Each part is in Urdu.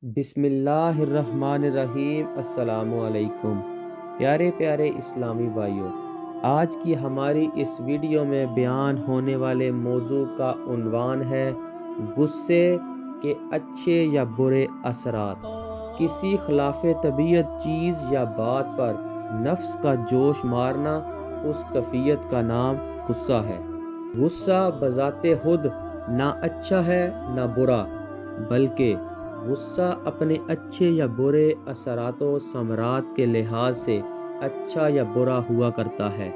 بسم اللہ الرحمن الرحیم۔ السلام علیکم پیارے پیارے اسلامی بھائیوں، آج کی ہماری اس ویڈیو میں بیان ہونے والے موضوع کا عنوان ہے غصے کے اچھے یا برے اثرات۔ کسی خلاف طبیعت چیز یا بات پر نفس کا جوش مارنا، اس کیفیت کا نام غصہ ہے۔ غصہ بذات خود نہ اچھا ہے نہ برا، بلکہ غصہ اپنے اچھے یا برے اثرات و ثمرات کے لحاظ سے اچھا یا برا ہوا کرتا ہے۔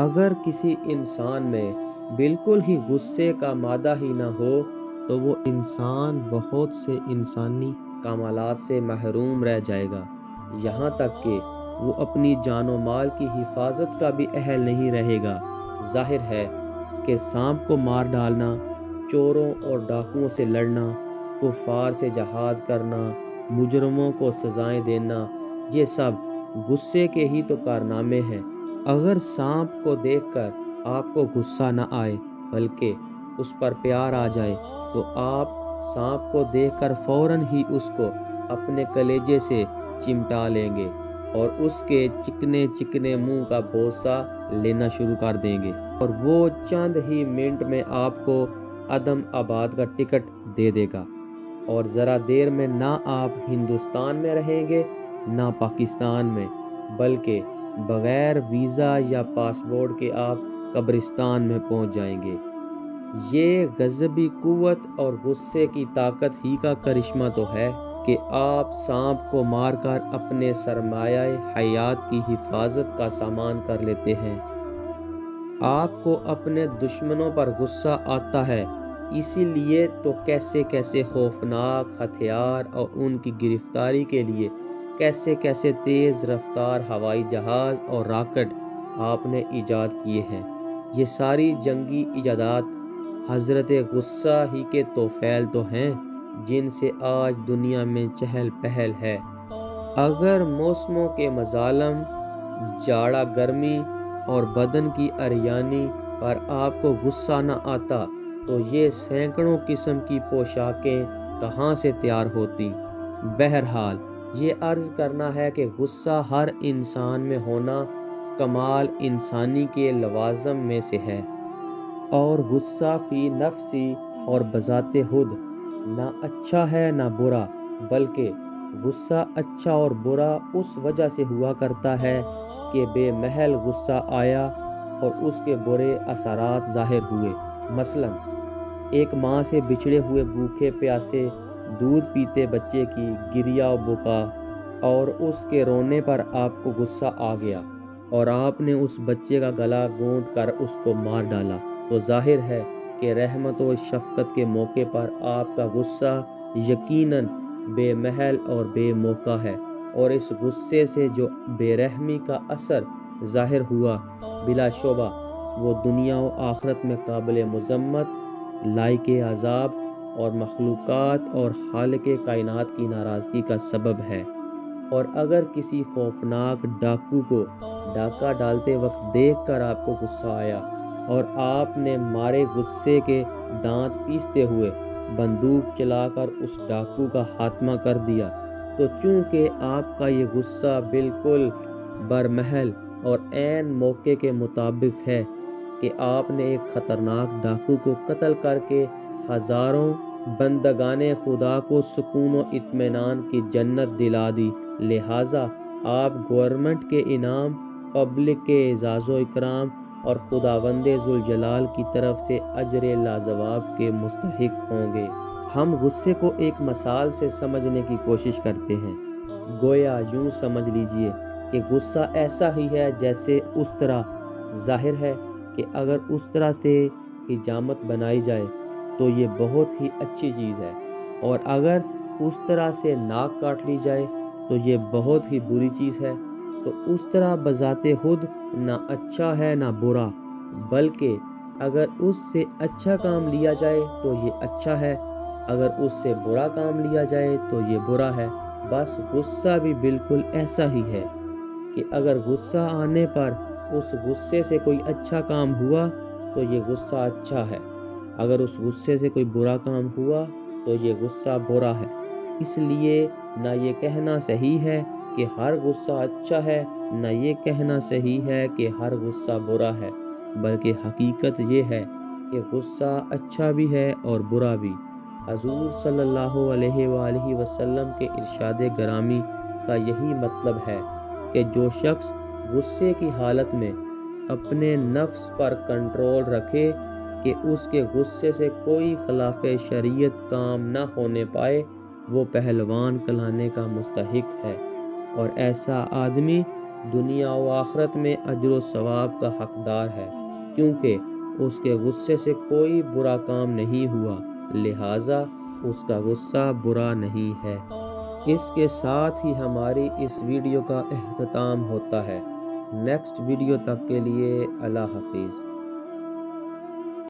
اگر کسی انسان میں بالکل ہی غصے کا مادہ ہی نہ ہو تو وہ انسان بہت سے انسانی کمالات سے محروم رہ جائے گا، یہاں تک کہ وہ اپنی جان و مال کی حفاظت کا بھی اہل نہیں رہے گا۔ ظاہر ہے کہ سانپ کو مار ڈالنا، چوروں اور ڈاکوؤں سے لڑنا، کفار سے جہاد کرنا، مجرموں کو سزائیں دینا، یہ سب غصے کے ہی تو کارنامے ہیں۔ اگر سانپ کو دیکھ کر آپ کو غصہ نہ آئے بلکہ اس پر پیار آ جائے تو آپ سانپ کو دیکھ کر فوراً ہی اس کو اپنے کلیجے سے چمٹا لیں گے اور اس کے چکنے چکنے منہ کا بوسہ لینا شروع کر دیں گے، اور وہ چند ہی منٹ میں آپ کو عدم آباد کا ٹکٹ دے دے گا، اور ذرا دیر میں نہ آپ ہندوستان میں رہیں گے نہ پاکستان میں، بلکہ بغیر ویزا یا پاسپورٹ کے آپ قبرستان میں پہنچ جائیں گے۔ یہ غضبی قوت اور غصے کی طاقت ہی کا کرشمہ تو ہے کہ آپ سانپ کو مار کر اپنے سرمایہ حیات کی حفاظت کا سامان کر لیتے ہیں۔ آپ کو اپنے دشمنوں پر غصہ آتا ہے، اسی لیے تو کیسے کیسے خوفناک ہتھیار اور ان کی گرفتاری کے لیے کیسے کیسے تیز رفتار ہوائی جہاز اور راکٹ آپ نے ایجاد کیے ہیں۔ یہ ساری جنگی ایجادات حضرت غصہ ہی کے توفیل تو ہیں، جن سے آج دنیا میں چہل پہل ہے۔ اگر موسموں کے مظالم، جاڑا گرمی اور بدن کی عریانی پر آپ کو غصہ نہ آتا تو یہ سینکڑوں قسم کی پوشاکیں کہاں سے تیار ہوتی۔ بہرحال یہ عرض کرنا ہے کہ غصہ ہر انسان میں ہونا کمال انسانی کے لوازم میں سے ہے، اور غصہ فی نفسی اور بذات خود نہ اچھا ہے نہ برا، بلکہ غصہ اچھا اور برا اس وجہ سے ہوا کرتا ہے کہ بے محل غصہ آیا اور اس کے برے اثرات ظاہر ہوئے۔ مثلاً ایک ماں سے بچھڑے ہوئے بھوکے پیاسے دودھ پیتے بچے کی گریہ و بکا اور اس کے رونے پر آپ کو غصہ آ گیا اور آپ نے اس بچے کا گلا گھونٹ کر اس کو مار ڈالا، تو ظاہر ہے کہ رحمت و شفقت کے موقع پر آپ کا غصہ یقیناً بے محل اور بے موقع ہے، اور اس غصے سے جو بے رحمی کا اثر ظاہر ہوا بلا شبہ وہ دنیا و آخرت میں قابل مذمت، لائق عذاب اور مخلوقات اور خالق کائنات کی ناراضگی کا سبب ہے۔ اور اگر کسی خوفناک ڈاکو کو ڈاکہ ڈالتے وقت دیکھ کر آپ کو غصہ آیا اور آپ نے مارے غصے کے دانت پیستے ہوئے بندوق چلا کر اس ڈاکو کا خاتمہ کر دیا، تو چونکہ آپ کا یہ غصہ بالکل برمحل اور عین موقع کے مطابق ہے کہ آپ نے ایک خطرناک ڈاکو کو قتل کر کے ہزاروں بندگان خدا کو سکون و اطمینان کی جنت دلا دی، لہٰذا آپ گورنمنٹ کے انعام، پبلک کے اعزاز و اکرام اور خداوند ذوالجلال کی طرف سے اجر لاجواب کے مستحق ہوں گے۔ ہم غصے کو ایک مثال سے سمجھنے کی کوشش کرتے ہیں، گویا یوں سمجھ لیجئے کہ غصہ ایسا ہی ہے جیسے استرا۔ ظاہر ہے کہ اگر استرا سے حجامت بنائی جائے تو یہ بہت ہی اچھی چیز ہے، اور اگر استرا سے ناک کاٹ لی جائے تو یہ بہت ہی بری چیز ہے۔ تو استرا بذات خود نہ اچھا ہے نہ برا، بلکہ اگر اس سے اچھا کام لیا جائے تو یہ اچھا ہے، اگر اس سے برا کام لیا جائے تو یہ برا ہے۔ بس غصہ بھی بالکل ایسا ہی ہے کہ اگر غصہ آنے پر اس غصے سے کوئی اچھا کام ہوا تو یہ غصہ اچھا ہے، اگر اس غصے سے کوئی برا کام ہوا تو یہ غصہ برا ہے۔ اس لیے نہ یہ کہنا صحیح ہے کہ ہر غصہ اچھا ہے، نہ یہ کہنا صحیح ہے کہ ہر غصہ برا ہے، بلکہ حقیقت یہ ہے کہ غصہ اچھا بھی ہے اور برا بھی۔ حضور صلی اللہ علیہ وآلہ وسلم کے ارشاد گرامی کا یہی مطلب ہے کہ جو شخص غصے کی حالت میں اپنے نفس پر کنٹرول رکھے کہ اس کے غصے سے کوئی خلاف شریعت کام نہ ہونے پائے، وہ پہلوان کہلانے کا مستحق ہے، اور ایسا آدمی دنیا و آخرت میں اجر و ثواب کا حقدار ہے، کیونکہ اس کے غصے سے کوئی برا کام نہیں ہوا، لہٰذا اس کا غصہ برا نہیں ہے۔ اس کے ساتھ ہی ہماری اس ویڈیو کا اختتام ہوتا ہے۔ نیکسٹ ویڈیو تک کے لیے اللہ حافظ۔